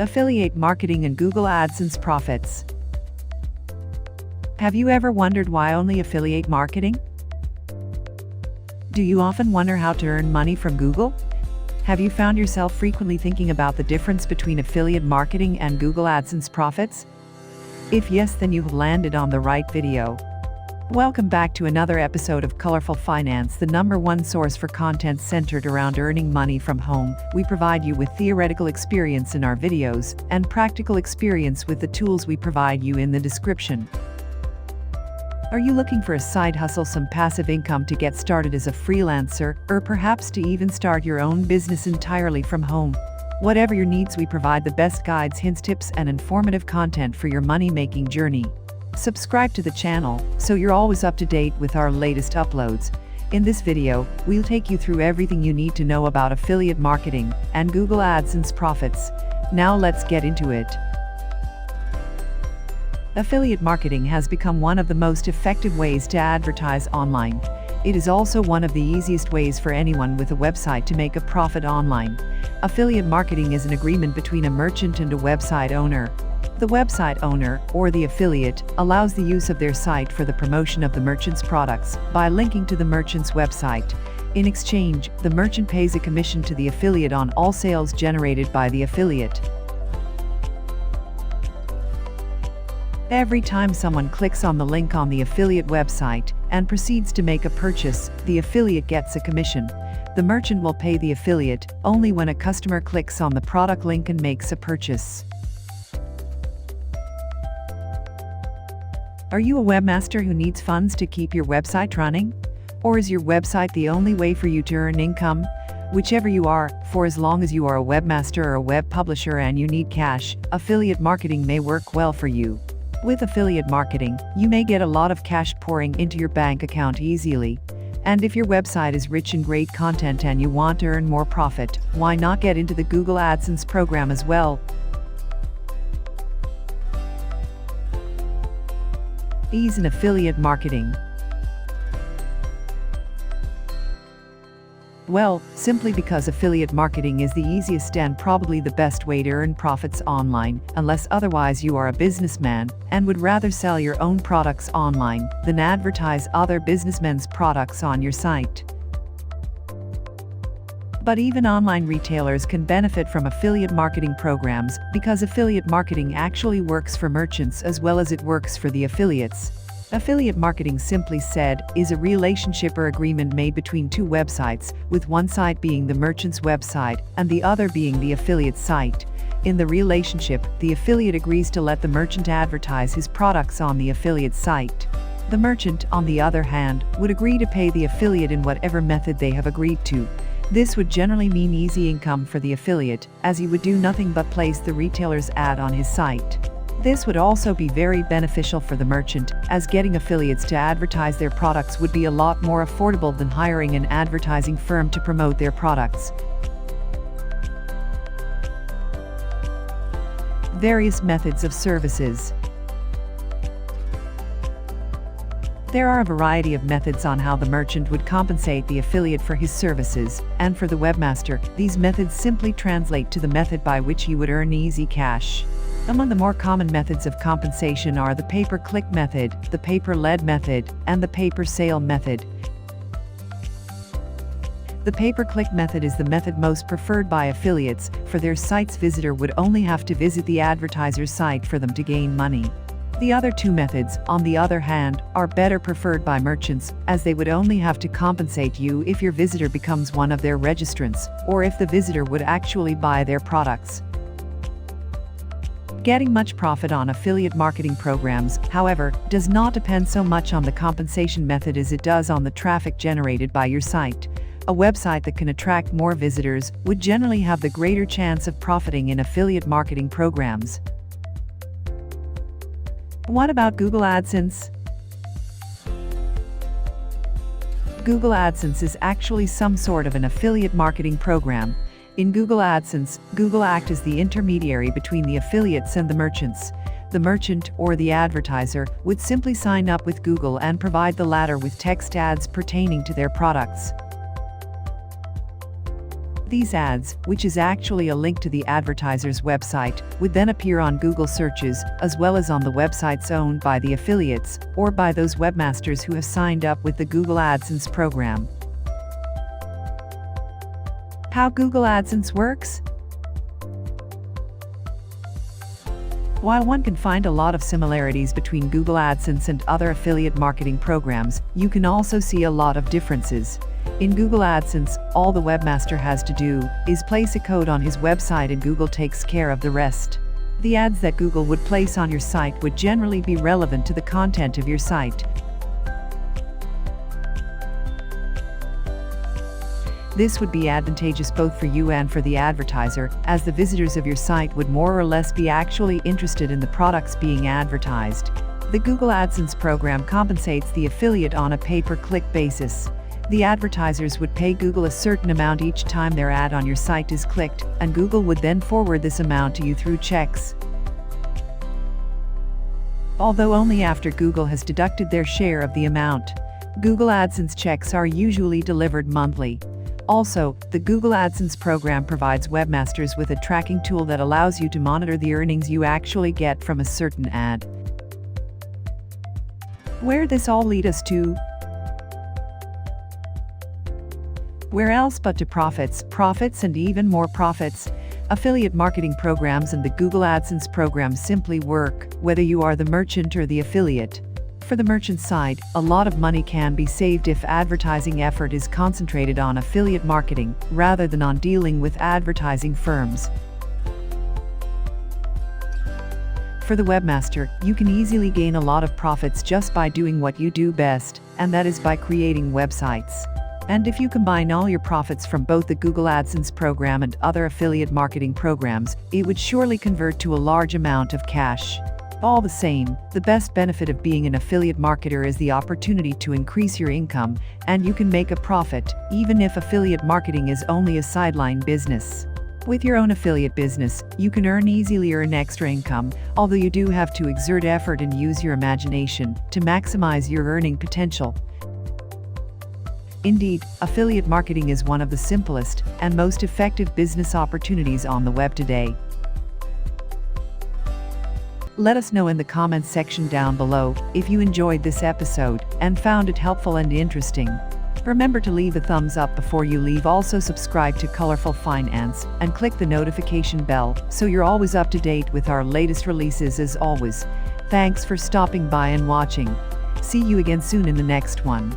Affiliate marketing and Google AdSense profits. Have you ever wondered why only affiliate marketing? Do you often wonder how to earn money from Google? Have you found yourself frequently thinking about the difference between affiliate marketing and Google AdSense profits? If yes, then you've landed on the right video. Welcome back to another episode of Colorful Finance, the #1 source for content centered around earning money from home. We provide you with theoretical experience in our videos and practical experience with the tools we provide you in the description. Are you looking for a side hustle, some passive income to get started as a freelancer, or perhaps to even start your own business entirely from home? Whatever your needs, we provide the best guides, hints, tips, and informative content for your money-making journey. Subscribe to the channel so you're always up to date with our latest uploads. In this video, we'll take you through everything you need to know about affiliate marketing and Google AdSense profits. Now let's get into it. Affiliate marketing has become one of the most effective ways to advertise online. It is also one of the easiest ways for anyone with a website to make a profit online. Affiliate marketing is an agreement between a merchant and a website owner. The website owner, or the affiliate, allows the use of their site for the promotion of the merchant's products by linking to the merchant's website. In exchange, the merchant pays a commission to the affiliate on all sales generated by the affiliate. Every time someone clicks on the link on the affiliate website and proceeds to make a purchase, the affiliate gets a commission. The merchant will pay the affiliate only when a customer clicks on the product link and makes a purchase. Are you a webmaster who needs funds to keep your website running? Or is your website the only way for you to earn income? Whichever you are, for as long as you are a webmaster or a web publisher and you need cash, affiliate marketing may work well for you. With affiliate marketing, you may get a lot of cash pouring into your bank account easily. And if your website is rich in great content and you want to earn more profit, why not get into the Google AdSense program as well? Ease in affiliate marketing. Well, simply because affiliate marketing is the easiest and probably the best way to earn profits online, unless otherwise you are a businessman and would rather sell your own products online than advertise other businessmen's products on your site. But even online retailers can benefit from affiliate marketing programs because affiliate marketing actually works for merchants as well as it works for the affiliates. Affiliate marketing, simply said, is a relationship or agreement made between two websites, with one site being the merchant's website and the other being the affiliate site. In the relationship, the affiliate agrees to let the merchant advertise his products on the affiliate site. The merchant, on the other hand, would agree to pay the affiliate in whatever method they have agreed to. This would generally mean easy income for the affiliate, as he would do nothing but place the retailer's ad on his site. This would also be very beneficial for the merchant, as getting affiliates to advertise their products would be a lot more affordable than hiring an advertising firm to promote their products. Various methods of services. There are a variety of methods on how the merchant would compensate the affiliate for his services, and for the webmaster, these methods simply translate to the method by which you would earn easy cash. Among the more common methods of compensation are the pay-per-click method, the pay-per-lead method, and the pay-per-sale method. The pay-per-click method is the method most preferred by affiliates, for their site's visitor would only have to visit the advertiser's site for them to gain money. The other two methods, on the other hand, are better preferred by merchants, as they would only have to compensate you if your visitor becomes one of their registrants, or if the visitor would actually buy their products. Getting much profit on affiliate marketing programs, however, does not depend so much on the compensation method as it does on the traffic generated by your site. A website that can attract more visitors would generally have the greater chance of profiting in affiliate marketing programs. What about Google AdSense? Google AdSense is actually some sort of an affiliate marketing program. In Google AdSense, Google acts as the intermediary between the affiliates and the merchants. The merchant, or the advertiser, would simply sign up with Google and provide the latter with text ads pertaining to their products. These ads, which is actually a link to the advertiser's website, would then appear on Google searches, as well as on the websites owned by the affiliates, or by those webmasters who have signed up with the Google AdSense program. How Google AdSense works? While one can find a lot of similarities between Google AdSense and other affiliate marketing programs, you can also see a lot of differences. In Google AdSense, all the webmaster has to do is place a code on his website and Google takes care of the rest. The ads that Google would place on your site would generally be relevant to the content of your site. This would be advantageous both for you and for the advertiser, as the visitors of your site would more or less be actually interested in the products being advertised. The Google AdSense program compensates the affiliate on a pay-per-click basis. The advertisers would pay Google a certain amount each time their ad on your site is clicked, and Google would then forward this amount to you through checks. Although only after Google has deducted their share of the amount. Google AdSense checks are usually delivered monthly. Also, the Google AdSense program provides webmasters with a tracking tool that allows you to monitor the earnings you actually get from a certain ad. Where this all lead us to? Where else but to profits, and even more profits. Affiliate marketing programs and the Google AdSense program simply work, whether you are the merchant or the affiliate. For the merchant side, a lot of money can be saved if advertising effort is concentrated on affiliate marketing, rather than on dealing with advertising firms. For the webmaster, you can easily gain a lot of profits just by doing what you do best, and that is by creating websites. And if you combine all your profits from both the Google AdSense program and other affiliate marketing programs, it would surely convert to a large amount of cash. All the same, the best benefit of being an affiliate marketer is the opportunity to increase your income, and you can make a profit, even if affiliate marketing is only a sideline business. With your own affiliate business, you can easily earn extra income, although you do have to exert effort and use your imagination to maximize your earning potential. Indeed, affiliate marketing is one of the simplest and most effective business opportunities on the web today. Let us know in the comments section down below if you enjoyed this episode and found it helpful and interesting. Remember to leave a thumbs up before you leave. Also subscribe to Colorful Finance and click the notification bell so you're always up to date with our latest releases. As always, thanks for stopping by and watching. See you again soon in the next one.